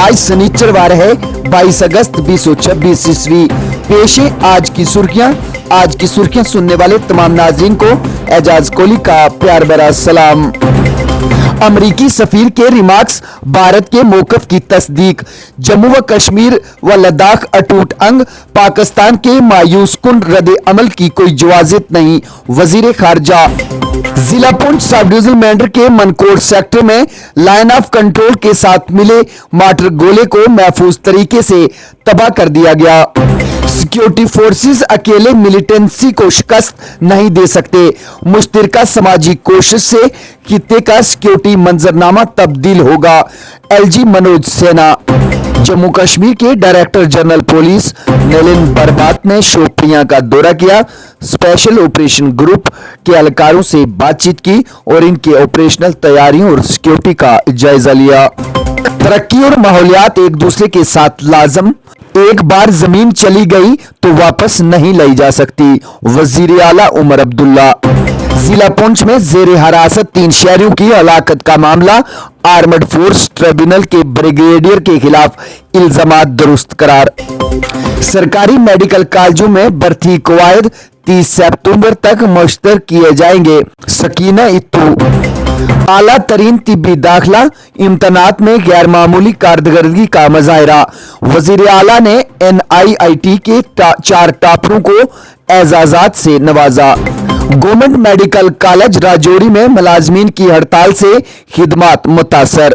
आज शनिचरवार है 22 अगस्त 2026 ईस्वी। पेश है आज की सुर्खियां सुनने वाले तमाम नाज़रीन को एजाज कोहली का प्यार भरा सलाम। अमरीकी सफीर के रिमार्क्स, भारत के मौक़िफ़ की तस्दीक, जम्मू व कश्मीर व लद्दाख अटूट अंग, पाकिस्तान के मायूस कुन रद्द अमल की कोई इजाज़त नहीं, वज़ीर ख़ारजा। जिला पुंछ सब डिवीजन मैंडर के मनकोट सेक्टर में लाइन ऑफ कंट्रोल के साथ मिले मार्टर गोले को महफूज तरीके से तबाह कर दिया गया। सिक्योरिटी फोर्सेस अकेले मिलिटेंसी को शिकस्त नहीं दे सकते, मुश्तरका समाजी कोशिश से खित्ते का सिक्योरिटी मंजरनामा तब्दील होगा, एलजी मनोज सिन्हा। जम्मू कश्मीर के डायरेक्टर जनरल पुलिस नलिन बरबात ने शोपियां का दौरा किया, स्पेशल ऑपरेशन ग्रुप के एहलकारों से बातचीत की और इनके ऑपरेशनल तैयारियों और सिक्योरिटी का जायजा लिया। तरक्की और माहौलियात एक दूसरे के साथ लाजम, एक बार जमीन चली गई तो वापस नहीं लाई जा सकती, वजीर आला उमर अब्दुल्ला। जिला पुंछ में जेर हिरासत 3 शहरियों की हलाकत का मामला, आर्मड फोर्स ट्रिब्यूनल के ब्रिगेडियर के खिलाफ इल्जामात दुरुस्त करार। सरकारी मेडिकल कॉलेजों में भर्ती कवायद 30 सितंबर तक मुश्तर किए जाएंगे, सकीना इत्तू। आला तरीन तिब्बी दाखिला इम्तहानात में गैर मामूली कारकर्दगी का मुजाहिरा, वजीर आला ने NIIT के 4 टॉपरों को एजाजात से नवाजा। गवर्नमेंट मेडिकल कॉलेज राजौरी में मुलाजमीन की हड़ताल से खिदमात मुतासर।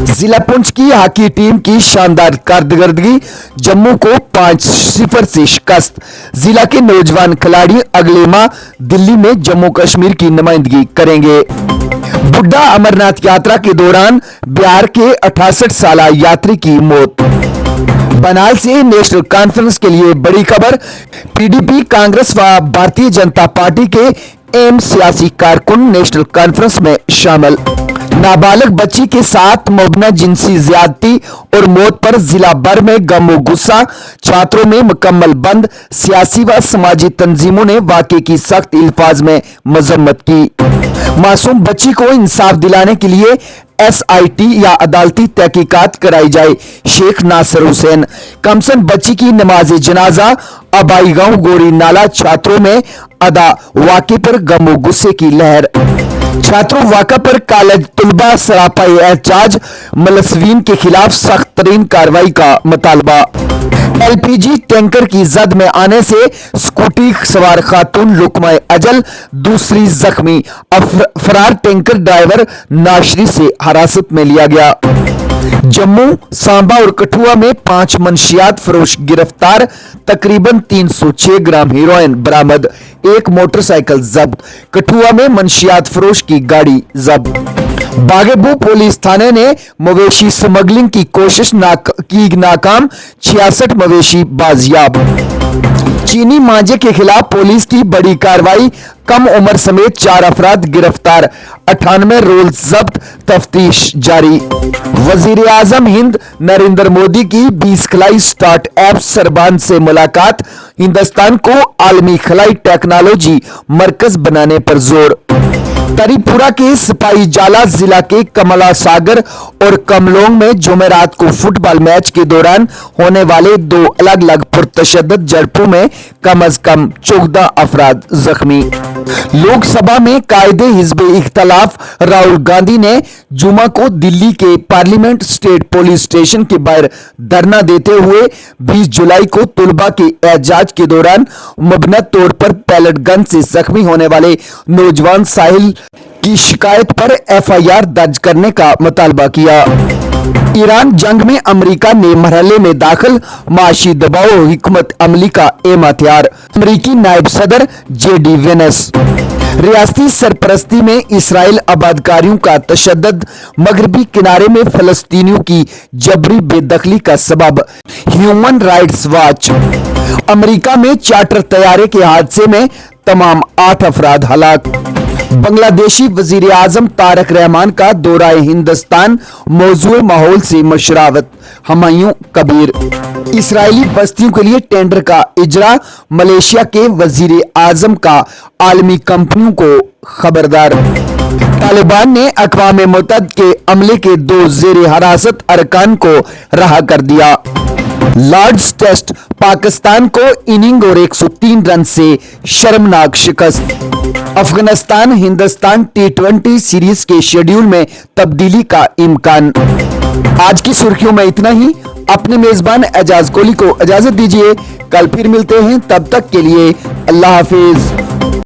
जिला पुंछ की हॉकी टीम की शानदार कारकर्दगी, जम्मू को 5-0 से शिकस्त। जिला के नौजवान खिलाड़ी अगले माह दिल्ली में जम्मू कश्मीर की नुमाइंदगी करेंगे। बुड्ढा अमरनाथ यात्रा के दौरान बिहार के 68 साल यात्री की मौत। बनाल से नेशनल कॉन्फ्रेंस के लिए बड़ी खबर, PDP, कांग्रेस व भारतीय जनता पार्टी के अहम सियासी कारकुन नेशनल कॉन्फ्रेंस में शामिल। नाबालिग बच्ची के साथ मुबैना जिनसी ज्यादती और मौत पर जिला भर में गम व गुस्सा, छात्रों में मुकम्मल बंद, सियासी व समाजी तंजीमों ने वाक़े की सख्त अल्फाज में मजम्मत की। मासूम बच्ची को इंसाफ दिलाने के लिए SIT या अदालती तहकीकात कराई जाए, शेख नासिर हुसैन। कमसन बच्ची की नमाज जनाजा अबाई गांव गोरी नाला छात्रों में अदा, वाक़े पर गम व गुस्से की लहर। छात्रों वाक़ा पर कॉलेज तुलबा सरापा एहतजाज, मुलसवीन के खिलाफ सख्त तरीन कार्रवाई का मुतालबा। LPG टैंकर की जद में आने से स्कूटी सवार खातून लुकमाए अजल, दूसरी जख्मी। फरार टैंकर ड्राइवर नाशरी से हिरासत में लिया गया। जम्मू, सांबा और कठुआ में 5 मंशियात फरोश गिरफ्तार, तकरीबन 306 ग्राम हेरोइन बरामद, 1 मोटरसाइकिल जब्त। कठुआ में मंशियात फरोश की गाड़ी जब्त। बागेबू पुलिस थाने ने मवेशी स्मगलिंग की कोशिश की नाकाम, 66 मवेशी बाजियाब। चीनी मांझे के खिलाफ पुलिस की बड़ी कार्रवाई, कम उम्र समेत 4 अफराद गिरफ्तार, 98 रोल जब्त, तफ्तीश जारी। वजीर आजम हिंद नरेंद्र मोदी की 20 खलाई स्टार्ट अप सरबान से मुलाकात, हिंदुस्तान को आलमी खलाई टेक्नोलॉजी मरकज बनाने पर जोर। तरीपुरा के सिपाही जाला जिला के कमला सागर और कमलोंग में जुमेरात को फुटबॉल मैच के दौरान होने वाले 2 अलग अलग पुरतशद्दद झड़पों में कम से कम 14 अफराद जख्मी। लोकसभा में कायदे हिज़्ब इख्तलाफ, राहुल गांधी ने जुमा को दिल्ली के पार्लियामेंट स्टेट पुलिस स्टेशन के बाहर धरना देते हुए 20 जुलाई को तुलबा के एहतजाज के दौरान मुबैना तौर पर पैलेट गन से जख्मी होने वाले नौजवान साहिल की शिकायत पर FIR दर्ज करने का मुतालबा किया। ईरान जंग में अमेरिका ने मरहले में दाखिल, माशी दबाव और हिकमत अमली का अहम हथियार, अमेरिकी नायब सदर JD वेंस। रियासती सरपरस्ती में इसराइल आबादकारियों का तशद्दुद, मगरबी किनारे में फलस्तीनियों की जबरी बेदखली का सबब, ह्यूमन राइट्स वॉच। अमेरिका में चार्टर तैयारे के हादसे में तमाम 8 अफराद हलाक। बांग्लादेशी वजीर आजम तारक रहमान का दौरा हिंदुस्तान, मौजूद माहौल से मशरावत, हुमायूं कबीर। इसराइली बस्तियों के लिए टेंडर का इजरा, मलेशिया के वजीर आजम का आलमी कंपनियों को खबरदार। तालिबान ने अक़वाम मुत्तहिदा के अमले के 2 ज़ेर हिरासत अरकान को रहा कर दिया। लॉर्ड्स टेस्ट पाकिस्तान को इनिंग और 103 रन से शर्मनाक शिकस्त। अफगानिस्तान हिंदुस्तान T20 सीरीज के शेड्यूल में तब्दीली का इम्कान। आज की सुर्खियों में इतना ही। अपने मेजबान एजाज कोहली को इजाजत दीजिए, कल फिर मिलते हैं, तब तक के लिए अल्लाह हाफिज।